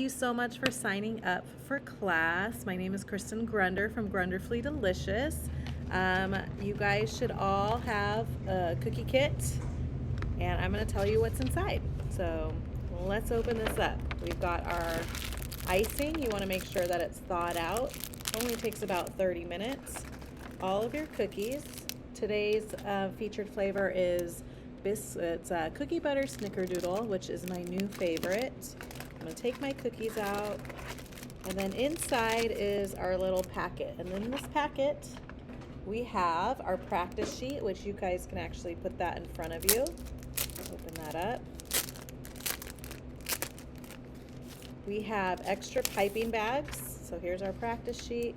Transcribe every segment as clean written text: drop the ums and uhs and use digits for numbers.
you so much for signing up for class. My name is Kristen Grunder from Grunderfully Delicious. You guys should all have a cookie kit, and I'm going to tell you what's inside. So let's open this up. We've got our icing. You want to make sure that it's thawed out. Only takes about 30 minutes. All of your cookies. Today's featured flavor is it's cookie butter snickerdoodle, which is my new favorite. I'm going to take my cookies out, and then inside is our little packet. And in this packet we have our practice sheet, which you guys can actually put that in front of you. Open that up. We have extra piping bags. So here's our practice sheet.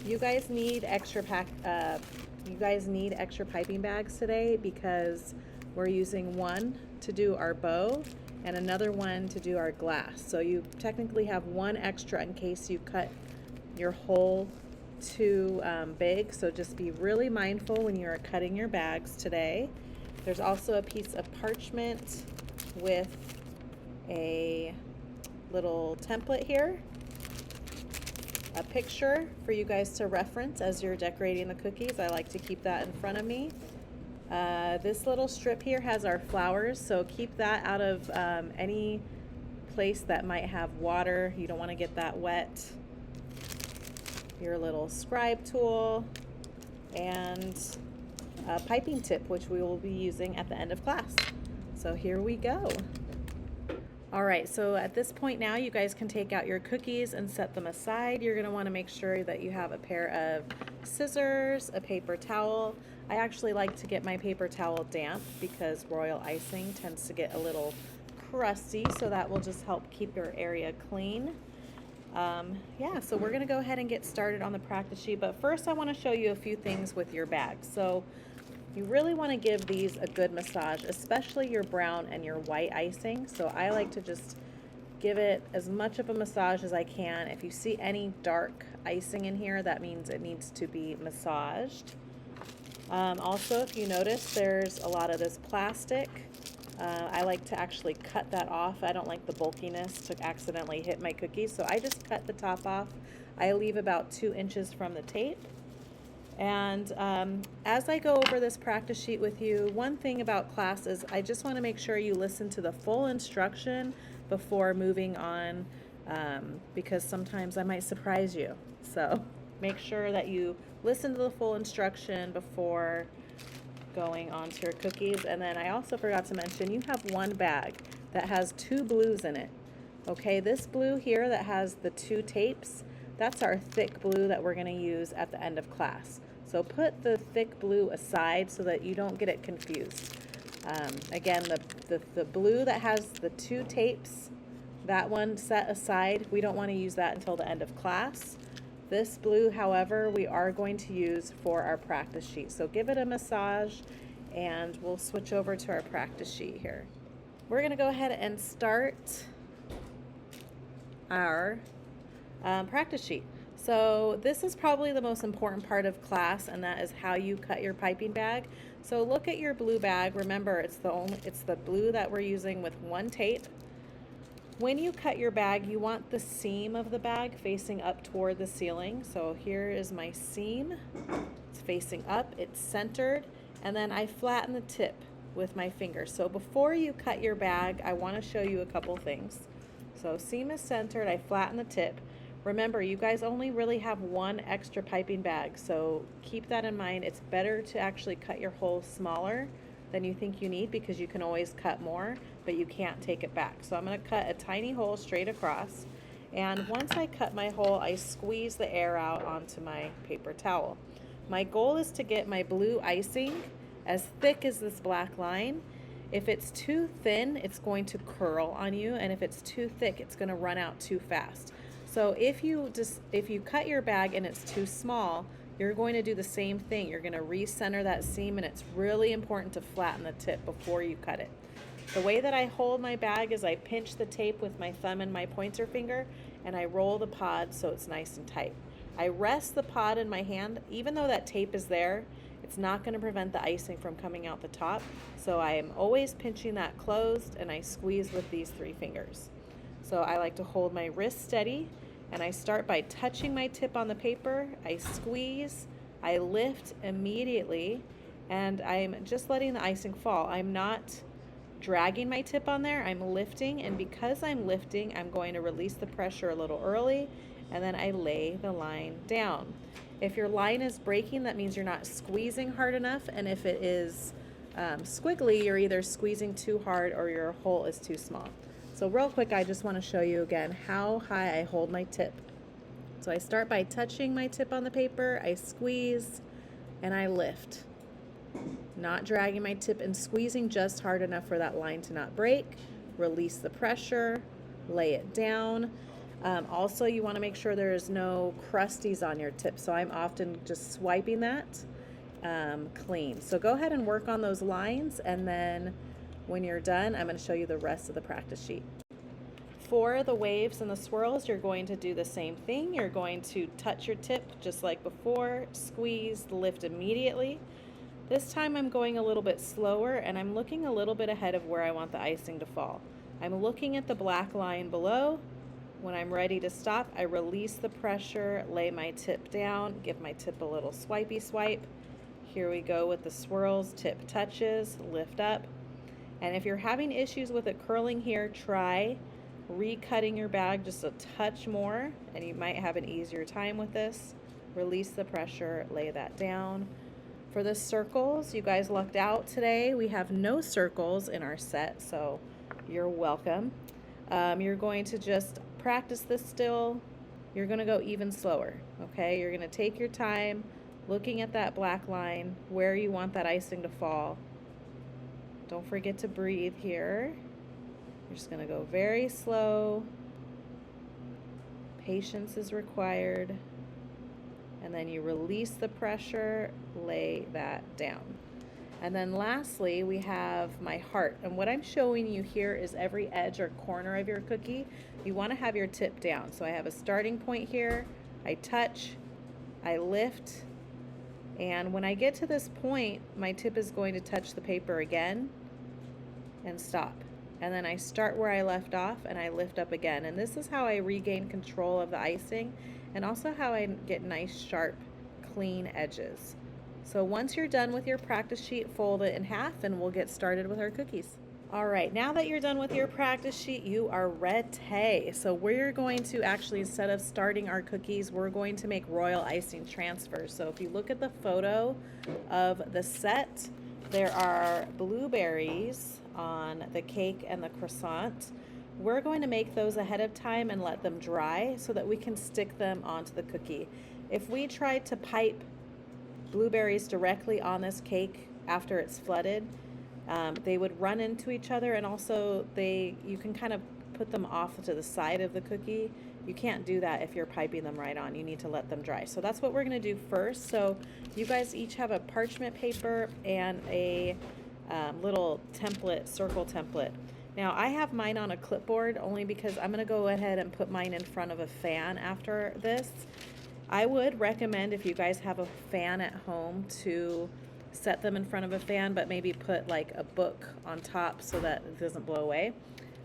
You guys need extra piping bags today because we're using one to do our bow and another one to do our glass. So you technically have one extra in case you cut your hole too big. So just be really mindful when you're cutting your bags today. There's also a piece of parchment with a little template here, a picture for you guys to reference as you're decorating the cookies. I like to keep that in front of me. This little strip here has our flowers, so keep that out of any place that might have water. You don't want to get that wet. Your little scribe tool and a piping tip, which we will be using at the end of class. So here we go. All right, so at this point now, you guys can take out your cookies and set them aside. You're gonna wanna make sure that you have a pair of scissors, a paper towel. I actually like to get my paper towel damp because royal icing tends to get a little crusty, so that will just help keep your area clean. Yeah, so we're gonna go ahead and get started on the practice sheet, but first I wanna show you a few things with your bag. So you really want to give these a good massage, especially your brown and your white icing. So I like to just give it as much of a massage as I can. If you see any dark icing in here, that means it needs to be massaged. Also, if you notice, there's a lot of this plastic. I like to actually cut that off. I don't like the bulkiness to accidentally hit my cookies, so I just cut the top off. I leave about 2 inches from the tape. And as I go over this practice sheet with you, one thing about class is I just want to make sure you listen to the full instruction before moving on, because sometimes I might surprise you. So make sure that you listen to the full instruction before going on to your cookies. And then I also forgot to mention, you have one bag that has 2 blues in it. Okay, this blue here that has the 2 tapes, that's our thick blue that we're going to use at the end of class. So put the thick blue aside so that you don't get it confused. Again, the blue that has the 2 tapes, that one set aside. We don't want to use that until the end of class. This blue, however, we are going to use for our practice sheet. So give it a massage and we'll switch over to our practice sheet here. We're going to go ahead and start our practice sheet. So this is probably the most important part of class, and that is how you cut your piping bag. So look at your blue bag. Remember, it's the blue that we're using with 1 tape. When you cut your bag, you want the seam of the bag facing up toward the ceiling. So here is my seam. It's facing up, it's centered, and then I flatten the tip with my finger. So before you cut your bag, I want to show you a couple things. So seam is centered, I flatten the tip. Remember, you guys only really have 1 extra piping bag, so keep that in mind. It's better to actually cut your hole smaller than you think you need because you can always cut more, but you can't take it back. So I'm going to cut a tiny hole straight across, and once I cut my hole, I squeeze the air out onto my paper towel. My goal is to get my blue icing as thick as this black line. If it's too thin, it's going to curl on you, and if it's too thick, it's going to run out too fast. So if you cut your bag and it's too small, you're going to do the same thing. You're going to recenter that seam, and it's really important to flatten the tip before you cut it. The way that I hold my bag is I pinch the tape with my thumb and my pointer finger, and I roll the pod so it's nice and tight. I rest the pod in my hand. Even though that tape is there, it's not going to prevent the icing from coming out the top. So I am always pinching that closed, and I squeeze with these 3 fingers. So I like to hold my wrist steady, and I start by touching my tip on the paper. I squeeze, I lift immediately, and I'm just letting the icing fall. I'm not dragging my tip on there, I'm lifting, and because I'm lifting, I'm going to release the pressure a little early, and then I lay the line down. If your line is breaking, that means you're not squeezing hard enough, and if it is squiggly, you're either squeezing too hard or your hole is too small. So real quick, I just want to show you again how high I hold my tip. So I start by touching my tip on the paper, I squeeze, and I lift. Not dragging my tip and squeezing just hard enough for that line to not break. Release the pressure, lay it down. Also, you want to make sure there's no crusties on your tip. So I'm often just swiping that clean. So go ahead and work on those lines, and then when you're done, I'm going to show you the rest of the practice sheet. For the waves and the swirls, you're going to do the same thing. You're going to touch your tip just like before, squeeze, lift immediately. This time I'm going a little bit slower, and I'm looking a little bit ahead of where I want the icing to fall. I'm looking at the black line below. When I'm ready to stop, I release the pressure, lay my tip down, give my tip a little swipey swipe. Here we go with the swirls, tip touches, lift up. And if you're having issues with it curling here, try recutting your bag just a touch more, and you might have an easier time with this. Release the pressure, lay that down. For the circles, you guys lucked out today. We have no circles in our set, so you're welcome. You're going to just practice this still. You're going to go even slower, okay? You're going to take your time looking at that black line, where you want that icing to fall. Don't forget to breathe here. You're just going to go very slow. Patience is required. And then you release the pressure, lay that down. And then lastly, we have my heart. And what I'm showing you here is every edge or corner of your cookie. You want to have your tip down. So I have a starting point here. I touch, I lift, and when I get to this point, my tip is going to touch the paper again and stop. And then I start where I left off and I lift up again. And this is how I regain control of the icing, and also how I get nice, sharp, clean edges. So once you're done with your practice sheet, fold it in half and we'll get started with our cookies. All right, now that you're done with your practice sheet, you are ready. So we're going to actually, instead of starting our cookies, we're going to make royal icing transfers. So if you look at the photo of the set, there are blueberries on the cake and the croissant. We're going to make those ahead of time and let them dry so that we can stick them onto the cookie. If we tried to pipe blueberries directly on this cake after it's flooded, they would run into each other, and also you can kind of put them off to the side of the cookie. You can't do that if you're piping them right on. You need to let them dry. So that's what we're going to do first. So you guys each have a parchment paper and a little template, circle template. Now I have mine on a clipboard only because I'm going to go ahead and put mine in front of a fan after this. I would recommend, if you guys have a fan at home, to set them in front of a fan, but maybe put like a book on top so that it doesn't blow away.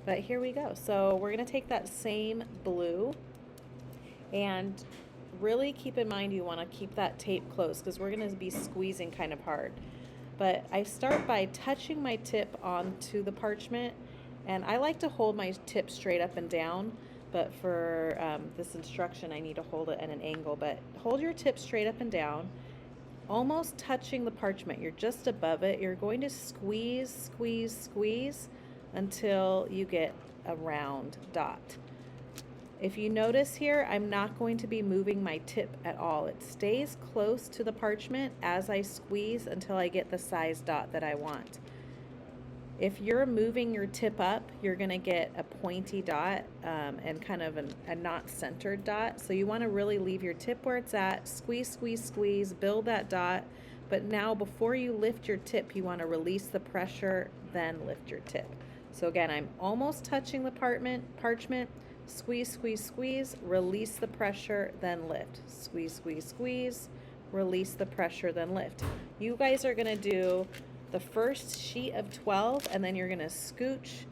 But here we go. So we're going to take that same blue, and really keep in mind you want to keep that tape close because we're going to be squeezing kind of hard. But I start by touching my tip onto the parchment, and I like to hold my tip straight up and down, but for this instruction I need to hold it at an angle. But hold your tip straight up and down, almost touching the parchment. You're just above it. You're going to squeeze, squeeze, squeeze until you get a round dot. If you notice here, I'm not going to be moving my tip at all. It stays close to the parchment as I squeeze until I get the size dot that I want. If you're moving your tip up, you're going to get a pointy dot and kind of a not centered dot. So you want to really leave your tip where it's at, squeeze, squeeze, squeeze, build that dot. But now before you lift your tip, you want to release the pressure, then lift your tip. So again, I'm almost touching the parchment, squeeze, squeeze, squeeze, release the pressure, then lift. Squeeze, squeeze, squeeze, release the pressure, then lift. You guys are going to do the first sheet of 12, and then you're going to scooch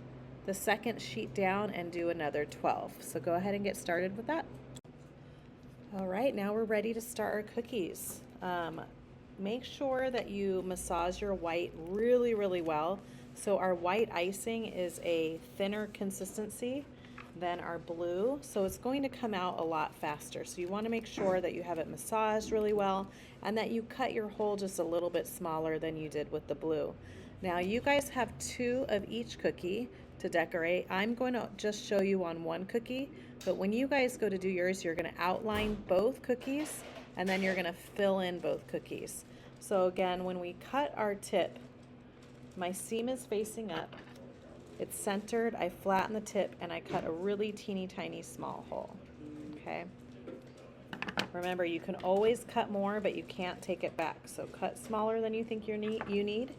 the second sheet down and do another 12. So go ahead and get started with that. All right, now we're ready to start our cookies. Make sure that you massage your white really, really well. So our white icing is a thinner consistency than our blue, so it's going to come out a lot faster. So you want to make sure that you have it massaged really well and that you cut your hole just a little bit smaller than you did with the blue. Now you guys have 2 of each cookie to decorate. I'm going to just show you on one cookie, but when you guys go to do yours, you're going to outline both cookies and then you're going to fill in both cookies. So again, when we cut our tip, my seam is facing up, it's centered, I flatten the tip, and I cut a really teeny tiny small hole, okay? Remember, you can always cut more, but you can't take it back. So cut smaller than you think you need.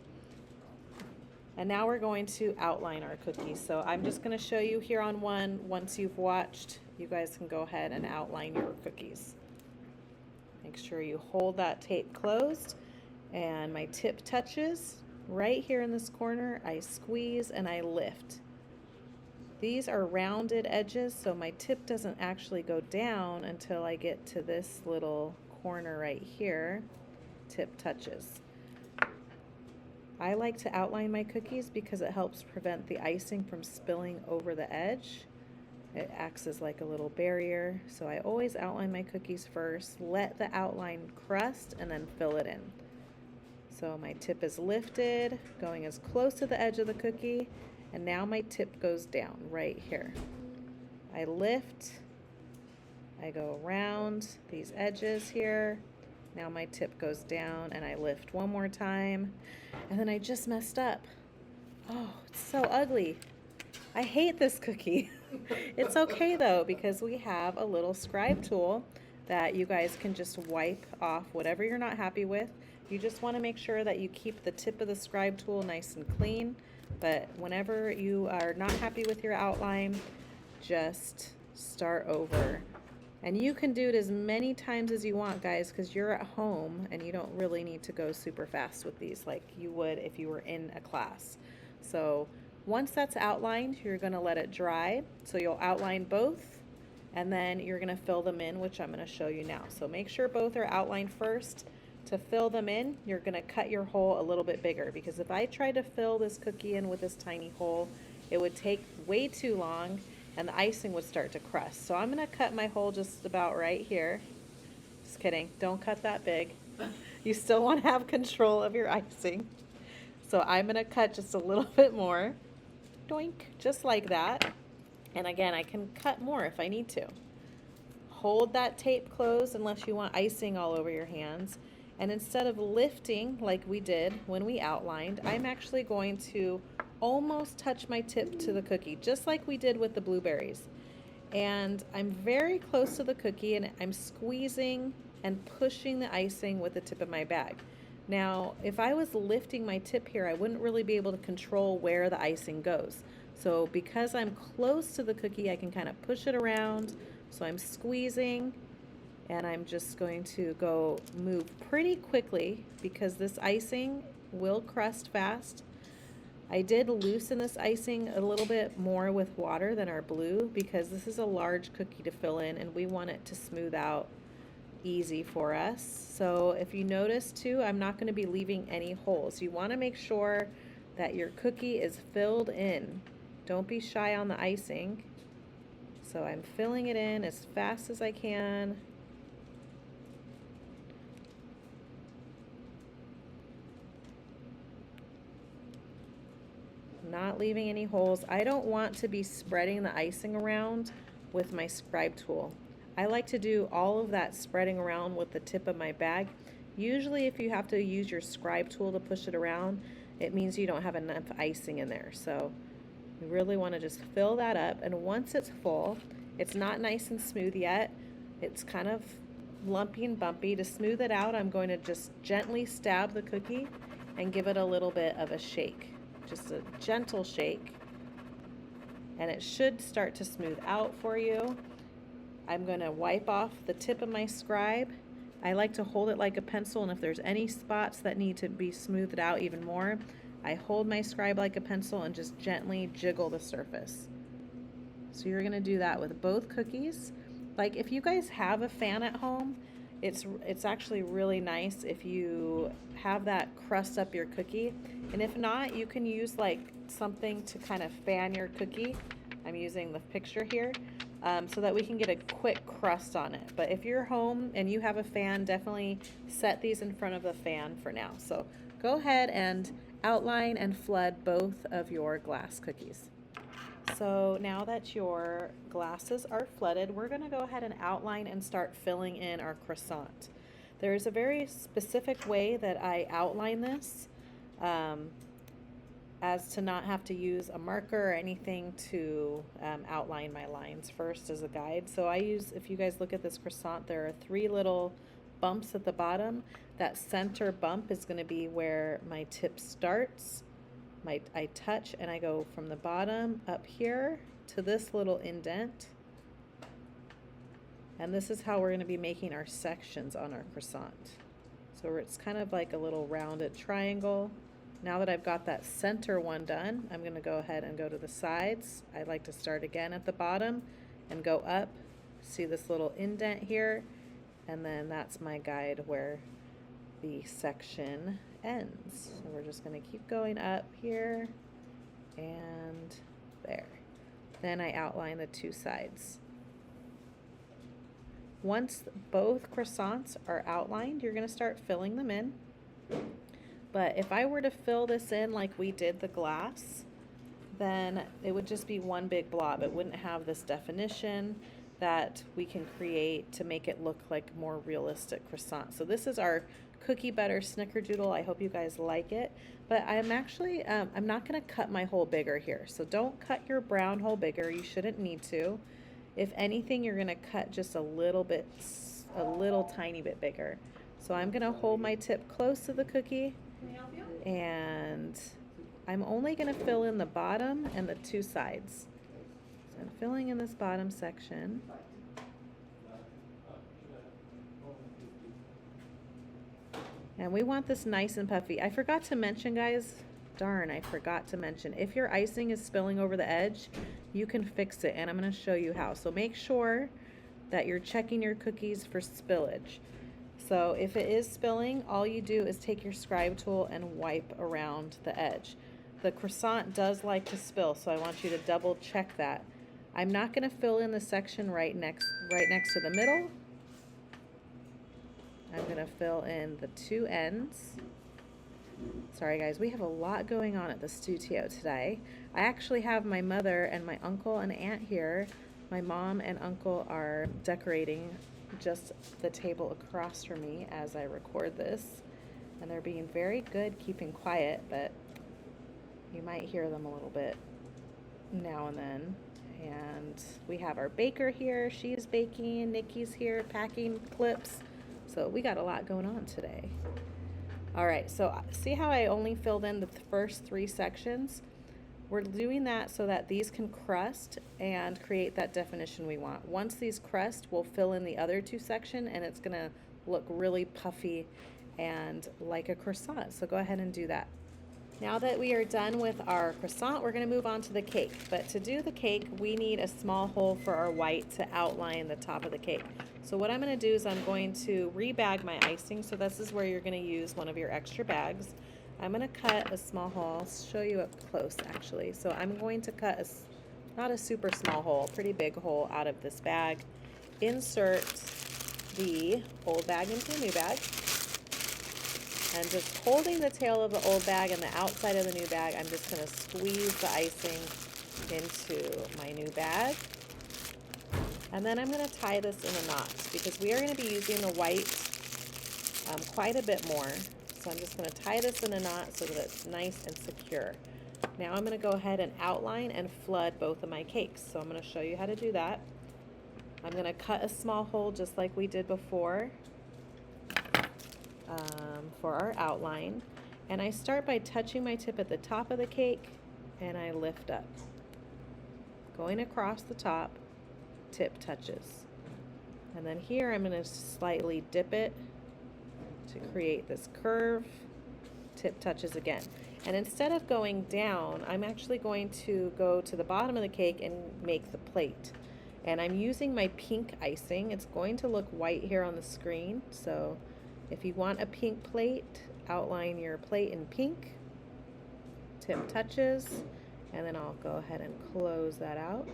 And now we're going to outline our cookies. So I'm just going to show you here on one. Once you've watched, you guys can go ahead and outline your cookies. Make sure you hold that tape closed, and my tip touches. Right here in this corner, I squeeze and I lift. These are rounded edges, so my tip doesn't actually go down until I get to this little corner right here. Tip touches. I like to outline my cookies because it helps prevent the icing from spilling over the edge. It acts as like a little barrier, so I always outline my cookies first, let the outline crust, and then fill it in. So my tip is lifted, going as close to the edge of the cookie, and now my tip goes down right here. I lift, I go around these edges here. Now my tip goes down and I lift one more time, and then I just messed up. Oh, it's so ugly. I hate this cookie. It's okay though, because we have a little scribe tool that you guys can just wipe off whatever you're not happy with. You just want to make sure that you keep the tip of the scribe tool nice and clean, but whenever you are not happy with your outline, just start over. And you can do it as many times as you want, guys, because you're at home and you don't really need to go super fast with these like you would if you were in a class. So once that's outlined, you're going to let it dry. So you'll outline both, and then you're going to fill them in, which I'm going to show you now. So make sure both are outlined first. To fill them in, you're going to cut your hole a little bit bigger, because if I tried to fill this cookie in with this tiny hole, it would take way too long and the icing would start to crust. So I'm going to cut my hole just about right here. Just kidding, don't cut that big. You still want to have control of your icing. So I'm going to cut just a little bit more. Doink, just like that. And again, I can cut more if I need to. Hold that tape closed unless you want icing all over your hands. And instead of lifting like we did when we outlined, I'm actually going to almost touch my tip to the cookie, just like we did with the blueberries. And I'm very close to the cookie, and I'm squeezing and pushing the icing with the tip of my bag. Now, if I was lifting my tip here, I wouldn't really be able to control where the icing goes. So because I'm close to the cookie, I can kind of push it around. So I'm squeezing, and I'm just going to move pretty quickly because this icing will crust fast. I did loosen this icing a little bit more with water than our blue because this is a large cookie to fill in and we want it to smooth out easy for us. So if you notice too, I'm not going to be leaving any holes. You want to make sure that your cookie is filled in. Don't be shy on the icing. So I'm filling it in as fast as I can. Not leaving any holes. I don't want to be spreading the icing around with my scribe tool. I like to do all of that spreading around with the tip of my bag. Usually if you have to use your scribe tool to push it around, it means you don't have enough icing in there. So you really want to just fill that up, and once it's full, it's not nice and smooth yet. It's kind of lumpy and bumpy. To smooth it out, I'm going to just gently stab the cookie and give it a little bit of a shake. Just a gentle shake, and it should start to smooth out for you. I'm going to wipe off the tip of my scribe. I like to hold it like a pencil, and if there's any spots that need to be smoothed out even more, I hold my scribe like a pencil and just gently jiggle the surface. So you're gonna do that with both cookies. Like if you guys have a fan at home, it's actually really nice if you have that crust up your cookie. And if not, you can use like something to kind of fan your cookie. I'm using the picture here so that we can get a quick crust on it. But if you're home and you have a fan, definitely set these in front of the fan for now. So go ahead and outline and flood both of your glass cookies. So now that your glasses are flooded, we're going to go ahead and outline and start filling in our croissant. There's a very specific way that I outline this as to not have to use a marker or anything to outline my lines first as a guide. So I use, if you guys look at this croissant, there are 3 little bumps at the bottom. That center bump is going to be where my tip starts. I touch and I go from the bottom up here to this little indent. And this is how we're going to be making our sections on our croissant. So it's kind of like a little rounded triangle. Now that I've got that center one done, I'm going to go ahead and go to the sides. I like to start again at the bottom and go up. See this little indent here? And then that's my guide where the section ends. So we're just going to keep going up here and there. Then I outline the 2 sides. Once both croissants are outlined, you're going to start filling them in. But if I were to fill this in like we did the glass, then it would just be one big blob. It wouldn't have this definition that we can create to make it look like more realistic croissant. So this is our cookie butter snickerdoodle. I hope you guys like it. But I'm actually, I'm not going to cut my hole bigger here. So don't cut your brown hole bigger. You shouldn't need to. If anything, you're going to cut just a little tiny bit bigger. So I'm going to hold my tip close to the cookie. And I'm only going to fill in the bottom and the 2 sides. So I'm filling in this bottom section. And we want this nice and puffy. I forgot to mention, guys, darn, I forgot to mention, if your icing is spilling over the edge, you can fix it, and I'm going to show you how. So make sure that you're checking your cookies for spillage. So if it is spilling, all you do is take your scribe tool and wipe around the edge. The croissant does like to spill, so I want you to double check that. I'm not going to fill in the section right next to the middle. I'm going to fill in the 2 ends. Sorry guys, we have a lot going on at the studio today. I actually have my mother and my uncle and aunt here. My mom and uncle are decorating just the table across from me as I record this. And they're being very good keeping quiet, but you might hear them a little bit now and then. And we have our baker here. She's baking. Nikki's here packing clips. So we got a lot going on today. All right, so see how I only filled in the first 3 sections? We're doing that so that these can crust and create that definition we want. Once these crust, we'll fill in the other 2 sections and it's gonna look really puffy and like a croissant. So go ahead and do that. Now that we are done with our croissant, we're going to move on to the cake. But to do the cake, we need a small hole for our white to outline the top of the cake. So what I'm going to do is I'm going to rebag my icing. So this is where you're going to use one of your extra bags. I'm going to cut a small hole. I'll show you up close actually. So I'm going to cut not a super small hole, a pretty big hole out of this bag. Insert the old bag into the new bag. And just holding the tail of the old bag and the outside of the new bag, I'm just going to squeeze the icing into my new bag. And then I'm going to tie this in a knot because we are going to be using the white quite a bit more. So I'm just going to tie this in a knot so that it's nice and secure. Now I'm going to go ahead and outline and flood both of my cakes. So I'm going to show you how to do that. I'm going to cut a small hole just like we did before. For our outline, and I start by touching my tip at the top of the cake and I lift up, going across the top, tip touches, and then here I'm going to slightly dip it to create this curve, tip touches again. And instead of going down, I'm actually going to go to the bottom of the cake and make the plate. And I'm using my pink icing. It's going to look white here on the screen. So if you want a pink plate, outline your plate in pink, tip touches, and then I'll go ahead and close that out.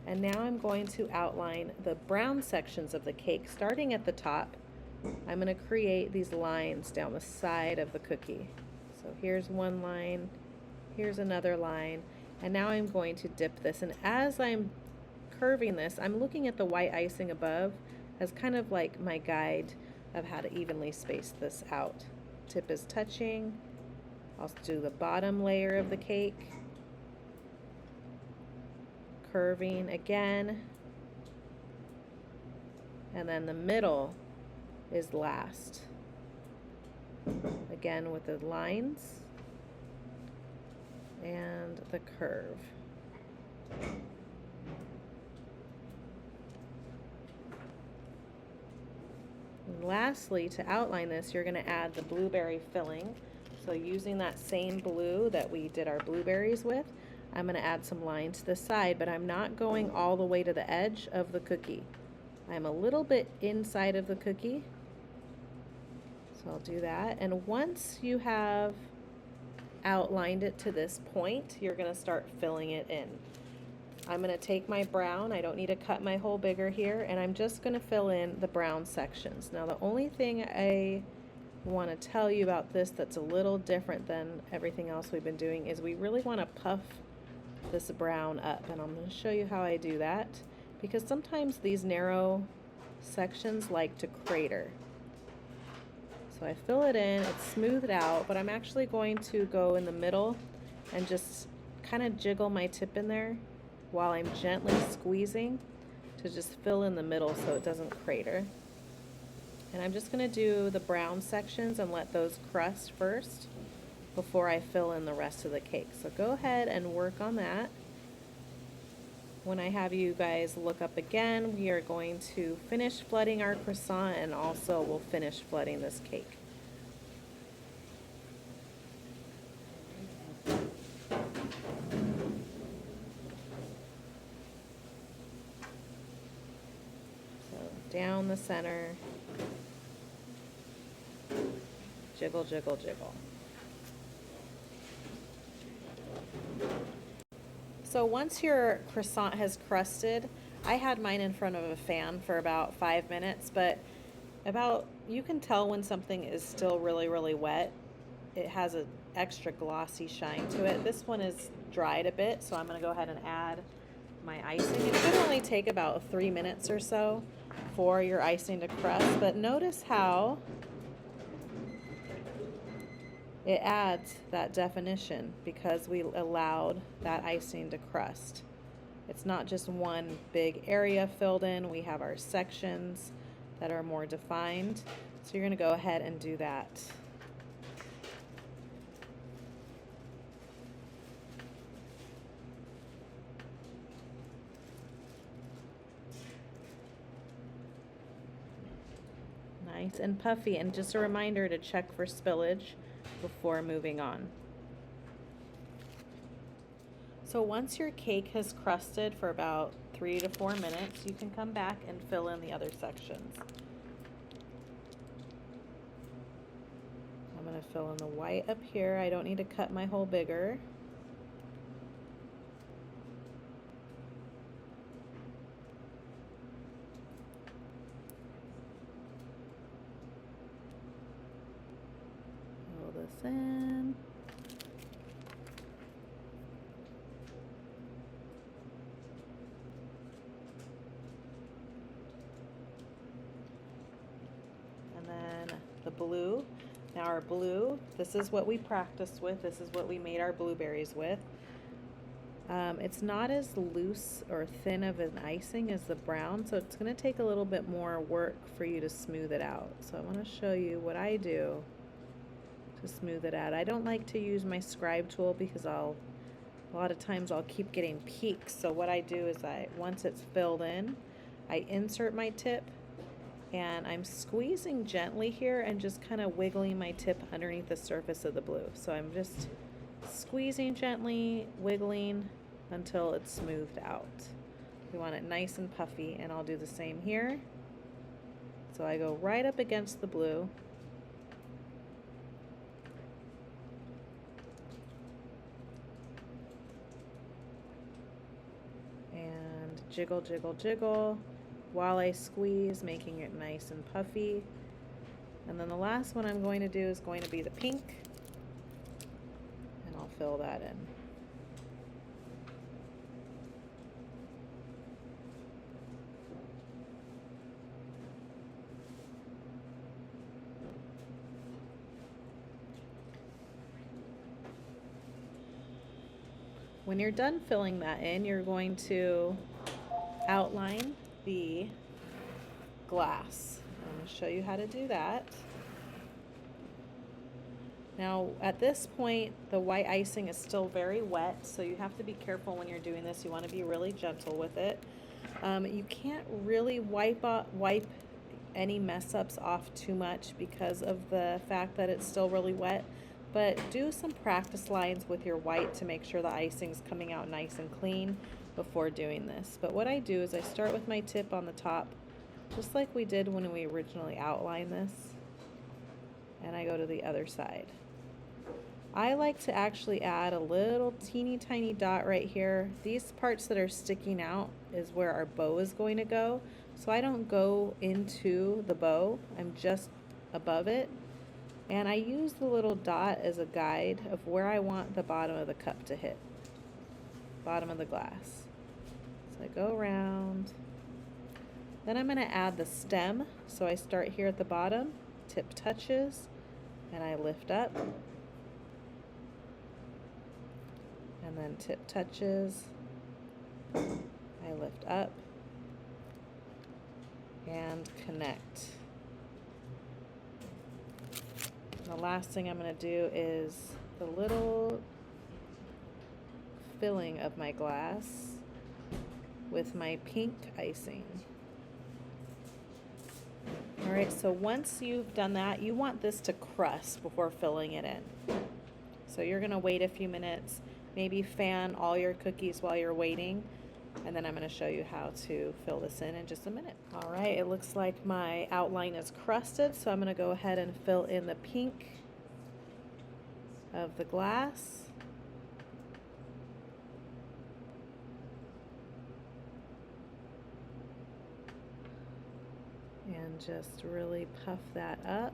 And now I'm going to outline the brown sections of the cake. Starting at the top, I'm going to create these lines down the side of the cookie. So here's one line, here's another line, and now I'm going to dip this. And as I'm curving this, I'm looking at the white icing above as kind of like my guide of how to evenly space this out. Tip is touching. I'll do the bottom layer of the cake. Curving again, and then the middle is last. Again with the lines and the curve. And lastly, to outline this, you're going to add the blueberry filling. So using that same blue that we did our blueberries with, I'm going to add some lines to the side, but I'm not going all the way to the edge of the cookie. I'm a little bit inside of the cookie. So I'll do that. And once you have outlined it to this point, you're going to start filling it in. I'm going to take my brown, I don't need to cut my hole bigger here, and I'm just going to fill in the brown sections. Now the only thing I want to tell you about this that's a little different than everything else we've been doing is we really want to puff this brown up, and I'm going to show you how I do that, because sometimes these narrow sections like to crater. So I fill it in, it's smoothed out, but I'm actually going to go in the middle and just kind of jiggle my tip in there while I'm gently squeezing to just fill in the middle so it doesn't crater. And I'm just going to do the brown sections and let those crust first before I fill in the rest of the cake. So go ahead and work on that. When I have you guys look up again, we are going to finish flooding our croissant, and also we'll finish flooding this cake. So down the center, jiggle, jiggle, jiggle. So once your croissant has crusted, I had mine in front of a fan for about 5 minutes, but you can tell when something is still really, really wet. It has an extra glossy shine to it. This one is dried a bit, so I'm going to go ahead and add my icing. It should only take about 3 minutes or so for your icing to crust, but notice how it adds that definition because we allowed that icing to crust. It's not just one big area filled in. We have our sections that are more defined. So you're going to go ahead and do that. Nice and puffy, and just a reminder to check for spillage before moving on. So once your cake has crusted for about 3 to 4 minutes, you can come back and fill in the other sections. I'm going to fill in the white up here. I don't need to cut my hole bigger. Fill this in. And then the blue. Now our blue, this is what we practiced with. This is what we made our blueberries with. It's not as loose or thin of an icing as the brown, so it's going to take a little bit more work for you to smooth it out. So I want to show you what I do to smooth it out. I don't like to use my scribe tool because a lot of times I'll keep getting peaks. So what I do is once it's filled in, I insert my tip And I'm squeezing gently here and just kind of wiggling my tip underneath the surface of the blue. So I'm just squeezing gently, wiggling until it's smoothed out. We want it nice and puffy, and I'll do the same here. So I go right up against the blue. And jiggle, jiggle, jiggle while I squeeze, making it nice and puffy. And then the last one I'm going to do is going to be the pink, and I'll fill that in. When you're done filling that in, you're going to outline the glass. I'm going to show you how to do that. Now, at this point, the white icing is still very wet, so you have to be careful when you're doing this. You want to be really gentle with it. You can't really wipe any mess ups off too much because of the fact that it's still really wet. But do some practice lines with your white to make sure the icing's coming out nice and clean before doing this. But what I do is I start with my tip on the top, just like we did when we originally outlined this, and I go to the other side. I like to actually add a little teeny tiny dot right here. These parts that are sticking out is where our bow is going to go. So I don't go into the bow, I'm just above it. And I use the little dot as a guide of where I want the bottom of the cup to hit, bottom of the glass. So I go around. Then I'm going to add the stem. So I start here at the bottom, tip touches, and I lift up. And then tip touches, I lift up, and connect. The last thing I'm going to do is the little filling of my glass with my pink icing. Alright, so once you've done that, you want this to crust before filling it in. So you're going to wait a few minutes, maybe fan all your cookies while you're waiting, and then I'm going to show you how to fill this in just a minute. All right, it looks like my outline is crusted, so I'm going to go ahead and fill in the pink of the glass. And just really puff that up.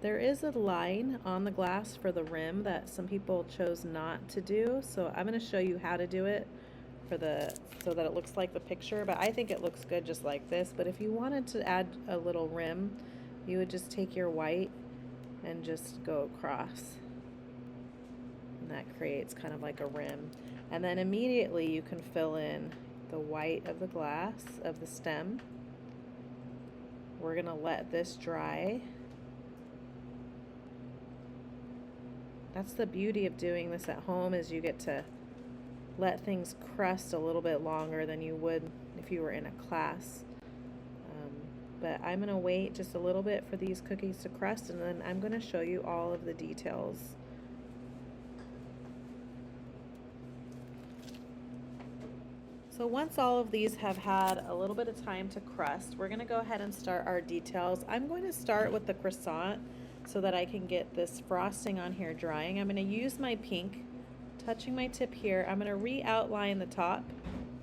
There is a line on the glass for the rim that some people chose not to do, so I'm going to show you how to do it so that it looks like the picture, but I think it looks good just like this. But if you wanted to add a little rim, you would just take your white and just go across, and that creates kind of like a rim. And then immediately you can fill in the white of the glass of the stem. We're going to let this dry. That's the beauty of doing this at home, is you get to let things crust a little bit longer than you would if you were in a class. But I'm going to wait just a little bit for these cookies to crust, and then I'm going to show you all of the details. So once all of these have had a little bit of time to crust, we're going to go ahead and start our details. I'm going to start with the croissant so that I can get this frosting on here drying. I'm going to use my pink, touching my tip here. I'm going to re-outline the top.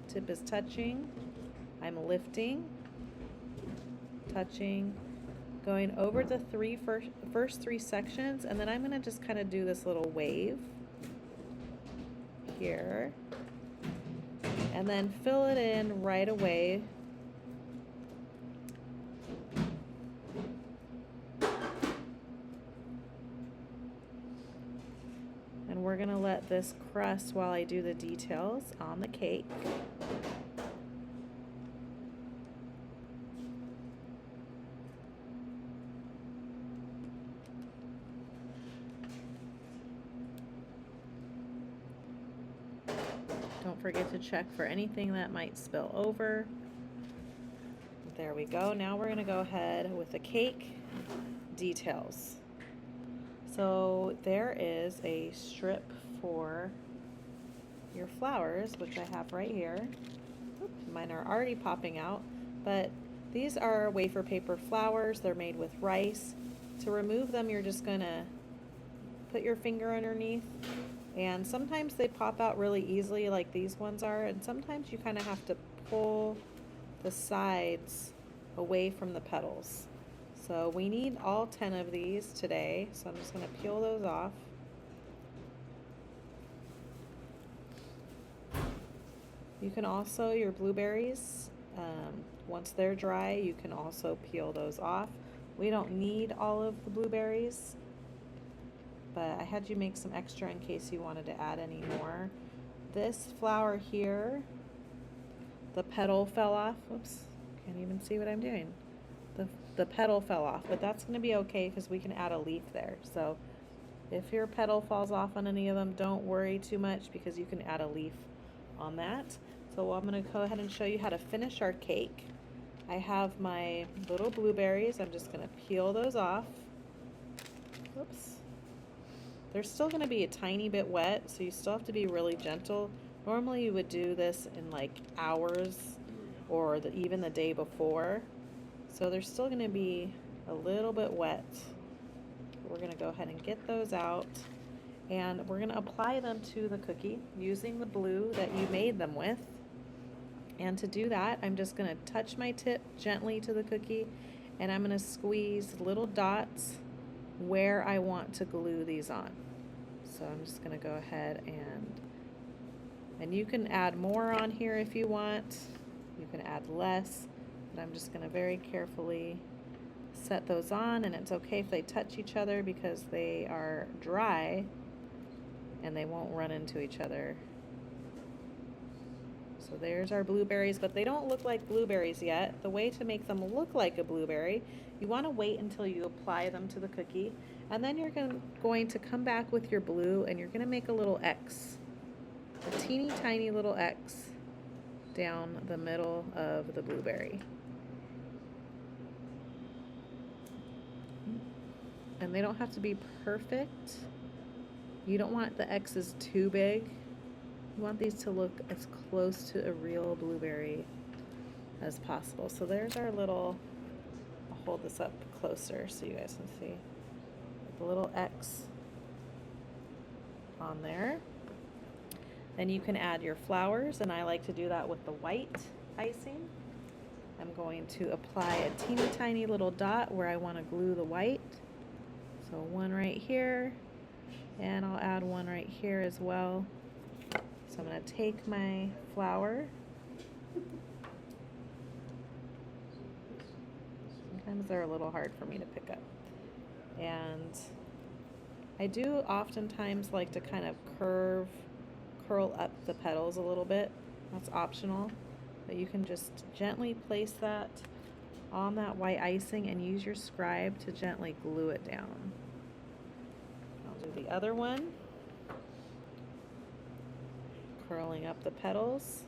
Tip is touching. I'm lifting, touching, going over the first three sections, and then I'm going to just kind of do this little wave here, and then fill it in right away. And we're going to let this crust while I do the details on the cake. Don't forget to check for anything that might spill over. There we go. Now we're going to go ahead with the cake details. So there is a strip for your flowers, which I have right here. Oops, mine are already popping out, but these are wafer paper flowers. They're made with rice. To remove them, you're just going to put your finger underneath, and sometimes they pop out really easily like these ones are, and sometimes you kind of have to pull the sides away from the petals. So we need all 10 of these today, so I'm just going to peel those off. You can also, your blueberries, once they're dry, you can also peel those off. We don't need all of the blueberries, but I had you make some extra in case you wanted to add any more. This flower here, the petal fell off. Whoops, can't even see what I'm doing. The petal fell off, but that's going to be okay because we can add a leaf there. So if your petal falls off on any of them, don't worry too much because you can add a leaf on that. So I'm going to go ahead and show you how to finish our cake. I have my little blueberries. I'm just going to peel those off. Whoops. They're still going to be a tiny bit wet, so you still have to be really gentle. Normally you would do this in like hours or even the day before. So they're still going to be a little bit wet. We're going to go ahead and get those out, and we're going to apply them to the cookie using the glue that you made them with. And to do that, I'm just going to touch my tip gently to the cookie, and I'm going to squeeze little dots where I want to glue these on. So I'm just going to go ahead and you can add more on here if you want. You can add less, but I'm just going to very carefully set those on, and it's okay if they touch each other because they are dry and they won't run into each other. So there's our blueberries, but they don't look like blueberries yet. The way to make them look like a blueberry, you want to wait until you apply them to the cookie, and then you're going to come back with your blue and you're going to make a little X, a teeny tiny little X down the middle of the blueberry. And they don't have to be perfect. You don't want the X's too big. You want these to look as close to a real blueberry as possible. So there's our little, I'll hold this up closer so you guys can see the little X on there. Then you can add your flowers, and I like to do that with the white icing. I'm going to apply a teeny tiny little dot where I want to glue the white. So one right here, and I'll add one right here as well. So I'm going to take my flower. Sometimes they're a little hard for me to pick up. And I do oftentimes like to kind of curl up the petals a little bit. That's optional. But you can just gently place that on that white icing and use your scribe to gently glue it down. I'll do the other one. Curling up the petals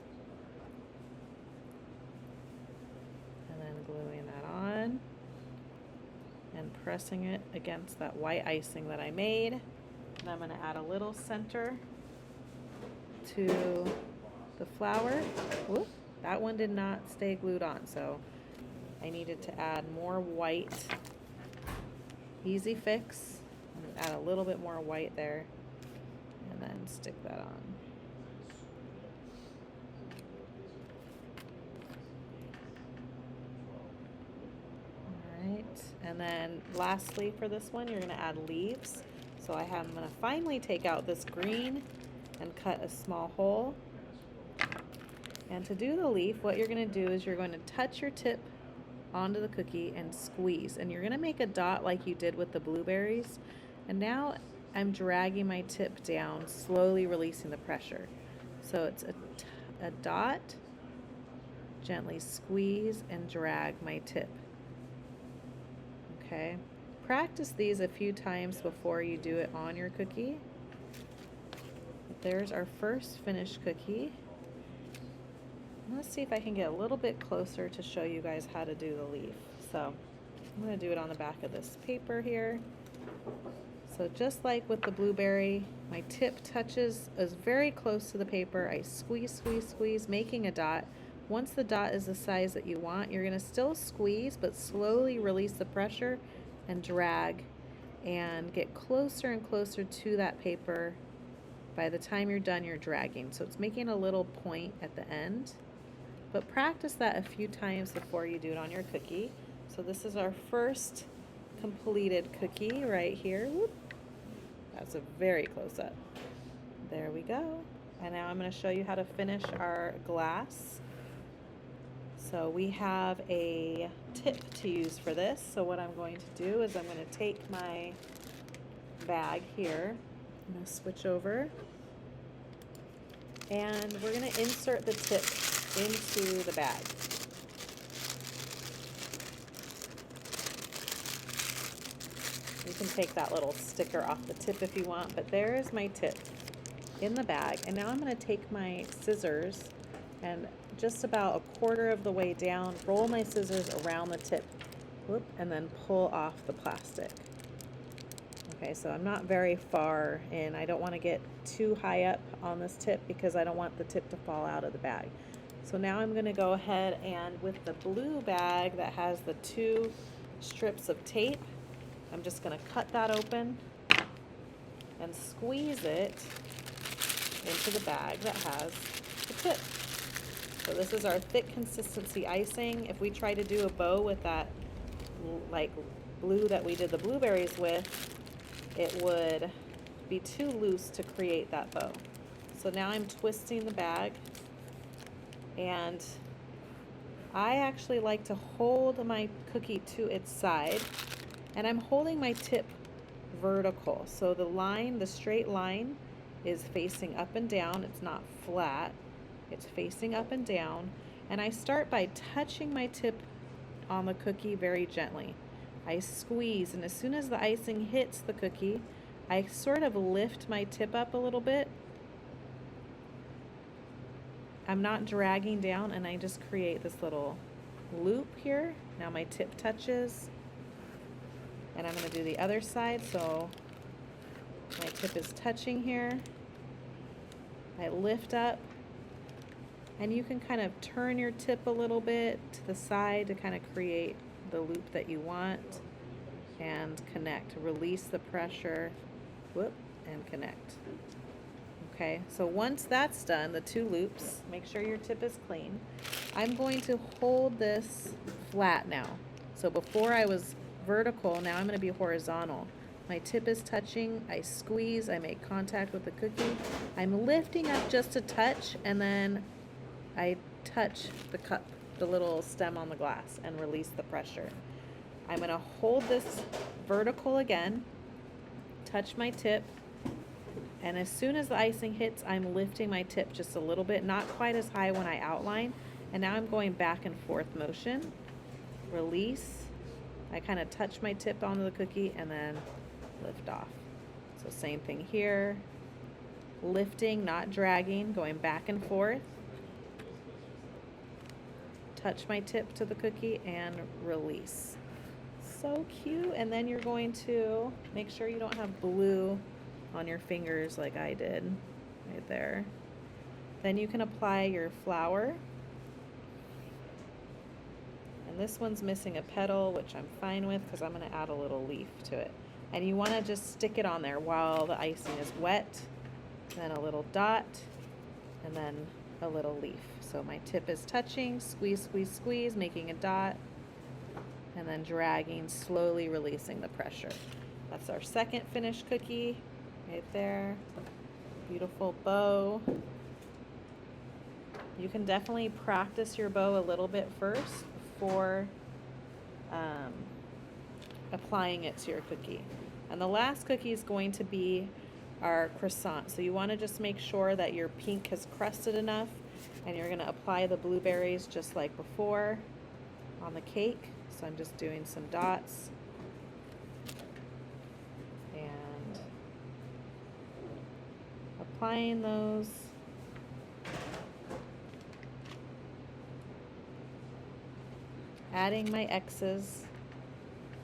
and then gluing that on and pressing it against that white icing that I made. And I'm going to add a little center to the flower. Whoop, that one did not stay glued on, so I needed to add more white. Easy fix. Add a little bit more white there and then stick that on. And then lastly for this one, you're going to add leaves. So I'm going to finally take out this green and cut a small hole. And to do the leaf, what you're going to do is you're going to touch your tip onto the cookie and squeeze. And you're going to make a dot like you did with the blueberries. And now I'm dragging my tip down, slowly releasing the pressure. So it's a dot, gently squeeze and drag my tip. Okay, practice these a few times before you do it on your cookie. There's our first finished cookie. Let's see if I can get a little bit closer to show you guys how to do the leaf. So I'm going to do it on the back of this paper here. So just like with the blueberry, my tip is very close to the paper. I squeeze, squeeze, squeeze, making a dot. Once the dot is the size that you want, you're going to still squeeze, but slowly release the pressure and drag and get closer and closer to that paper. By the time you're done, you're dragging. So it's making a little point at the end. But practice that a few times before you do it on your cookie. So this is our first completed cookie right here. Whoop. That's a very close up. There we go. And now I'm going to show you how to finish our glass. So we have a tip to use for this. So what I'm going to do is I'm going to take my bag here. I'm going to switch over. And we're going to insert the tip into the bag. You can take that little sticker off the tip if you want, but there is my tip in the bag. And now I'm going to take my scissors and just about a quarter of the way down, roll my scissors around the tip, whoop, and then pull off the plastic. Okay, so I'm not very far in. I don't want to get too high up on this tip because I don't want the tip to fall out of the bag. So now I'm going to go ahead and with the blue bag that has the 2 strips of tape, I'm just going to cut that open and squeeze it into the bag that has the tip. So this is our thick consistency icing. If we try to do a bow with that like blue that we did the blueberries with, it would be too loose to create that bow. So now I'm twisting the bag, and I actually like to hold my cookie to its side, and I'm holding my tip vertical. So the straight line is facing up and down. It's not flat. It's facing up and down. And I start by touching my tip on the cookie very gently. I squeeze, and as soon as the icing hits the cookie, I sort of lift my tip up a little bit. I'm not dragging down, and I just create this little loop here. Now my tip touches, and I'm going to do the other side. So my tip is touching here. I lift up, and you can kind of turn your tip a little bit to the side to kind of create the loop that you want, and connect. Release the pressure, whoop, and connect. Okay, so once that's done, the 2 loops, make sure your tip is clean. I'm going to hold this flat now. So before I was vertical, now I'm going to be horizontal. My tip is touching, I squeeze, I make contact with the cookie. I'm lifting up just a touch, and then I touch the cup, the little stem on the glass, and release the pressure. I'm going to hold this vertical again, touch my tip, and as soon as the icing hits, I'm lifting my tip just a little bit, not quite as high when I outline, and now I'm going back and forth motion. Release. I kind of touch my tip onto the cookie and then lift off. So same thing here. Lifting, not dragging, going back and forth. Touch my tip to the cookie and release. So cute. And then you're going to make sure you don't have blue on your fingers like I did right there. Then you can apply your flour. And this one's missing a petal, which I'm fine with because I'm going to add a little leaf to it. And you want to just stick it on there while the icing is wet. Then a little dot, and then a little leaf. So my tip is touching, squeeze, squeeze, squeeze, making a dot, and then dragging, slowly releasing the pressure. That's our second finished cookie right there. Beautiful bow. You can definitely practice your bow a little bit first before applying it to your cookie. And the last cookie is going to be our croissant. So you want to just make sure that your pink has crusted enough, and you're going to apply the blueberries just like before on the cake. So I'm just doing some dots and applying those. Adding my X's.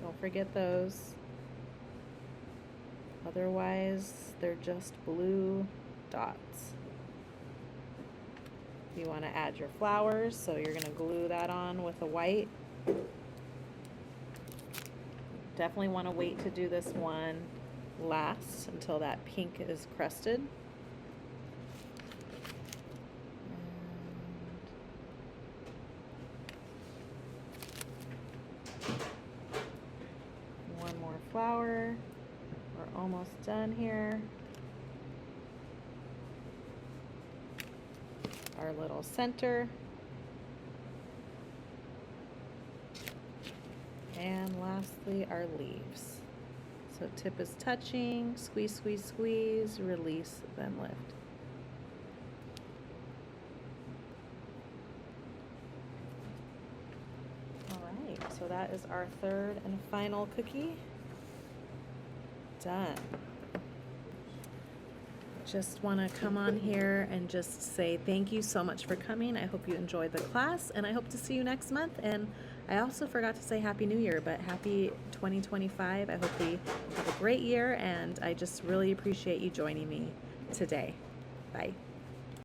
Don't forget those. Otherwise, they're just blue dots. You want to add your flowers, so you're going to glue that on with a white. Definitely want to wait to do this one last until that pink is crusted. And one more flower. We're almost done here. Our little center. And lastly, our leaves. So tip is touching, squeeze, squeeze, squeeze, release, then lift. All right, so that is our third and final cookie. Done. Just want to come on here and just say thank you so much for coming. I hope you enjoyed the class, and I hope to see you next month. And I also forgot to say Happy New Year, but happy 2025. I hope we have a great year, and I just really appreciate you joining me today. Bye.